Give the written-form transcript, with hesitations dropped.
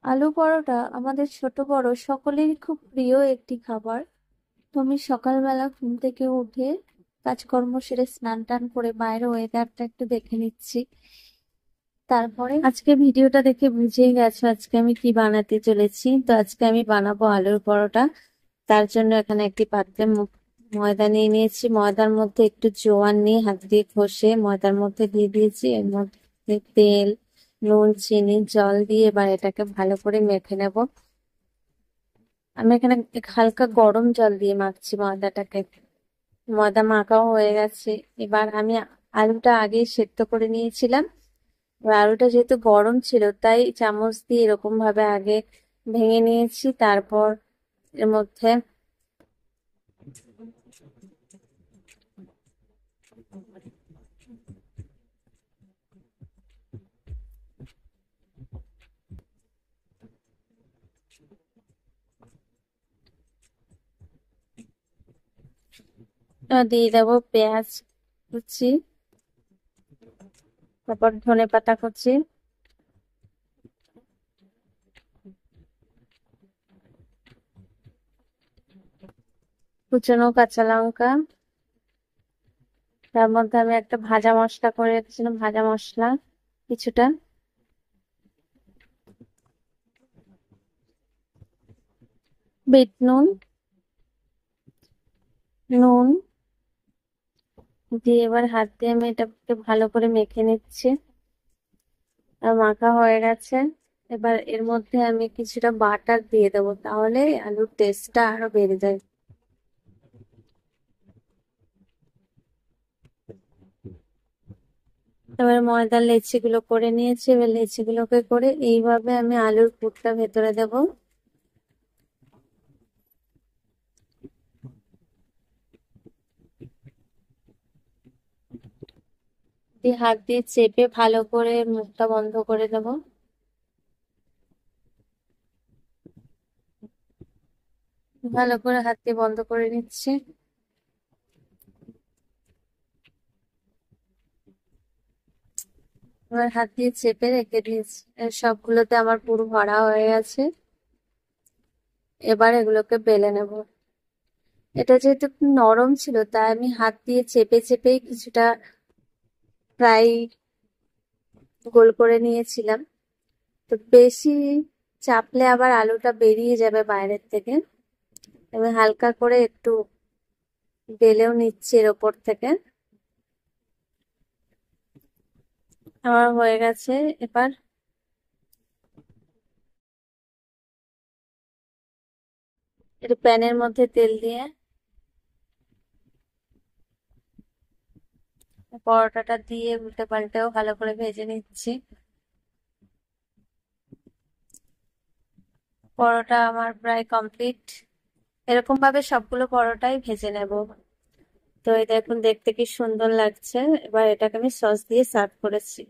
আলু পরোটা আমাদের ছোট বড় সকলেরই খুব প্রিয় একটি খাবার। তো আমি সকালবেলা ঘুম থেকে উঠে কাজকর্ম সেরে স্নান টান করে বাইরে ওয়েদারটা একটু দেখে নিচ্ছি। তারপরে আজকে ভিডিওটা দেখে বুঝেই গেছো আজকে আমি কি বানাতে চলেছি। তো আজকে আমি বানাবো আলুর পরোটা। তার জন্য এখানে একটি পাত্রে ময়দা নিয়ে নিয়েছি। ময়দার মধ্যে একটু জোয়ান নিয়ে হাত দিয়ে ঘষে ময়দার মধ্যে দিয়ে দিয়েছি। এর মধ্যে তেল, নুন, চিনি, জল দিয়ে এবার এটাকে ভালো করে মেখে নেব। আমি এখানে হালকা গরম জল দিয়ে মাখছি ময়দাটাকে। ময়দা মাখাও হয়ে গেছে। এবার আমি আলুটা আগে সেদ্ধ করে নিয়েছিলাম। এবার আলুটা যেহেতু গরম ছিল তাই চামচ দিয়ে এরকম ভাবে আগে ভেঙে নিয়েছি। তারপর এর মধ্যে দিয়ে দেবো পেঁয়াজ কুচি, তারপর ধনেপাতা কুচি, কুচানো কাঁচা লঙ্কা। তার মধ্যে আমি একটা ভাজা মশলা করে রেখেছিলাম, ভাজা মশলা কিছুটা, বিট নুন, নুন দিয়ে এবার হাত দিয়ে আমি এটাকে ভালো করে মেখে নিচ্ছি। আর মাখা হয়ে গেছে। এবার এর মধ্যে আমি কিছুটা বাটার দিয়ে দেবো, তাহলে আলুর টেস্টটা আরো বেড়ে যায়। এবার ময়দার লেচি গুলো করে নিয়েছি। এবার লেচি গুলোকে করে এইভাবে আমি আলুর পুরটা ভেতরে দেব। দিয়ে হাত দিয়ে চেপে ভালো করে মুখটা বন্ধ করে দেব। ভালো করে হাত দিয়ে বন্ধ করে নিচ্ছি। এবার হাত দিয়ে চেপে রেখে দিয়েছি। সবগুলোতে আমার পুরো ভরা হয়ে গেছে। এবার এগুলোকে বেলে নেব। এটা যেহেতু একটু নরম ছিল তাই আমি হাত দিয়ে চেপে চেপেই কিছুটা ফ্রাই গোল করে নিয়েছিলাম। তো বেশি চাপলে আবার আলুটা বেরিয়ে যাবে বাইরের থেকে। আমি হালকা করে একটু বেলেও নিচ্ছি এর ওপর থেকে। আমার হয়ে গেছে। এবার একটু প্যানের মধ্যে তেল দিয়ে পরোটাটা দিয়ে উল্টে পাল্টেও ভালো করে ভেজে নিচ্ছি। পরোটা আমার প্রায় কমপ্লিট। এরকম ভাবে সবগুলো পরোটাই ভেজে নেব। তো এটা এখন দেখতে কি সুন্দর লাগছে। এবার এটাকে আমি সস দিয়ে সার্ভ করেছি।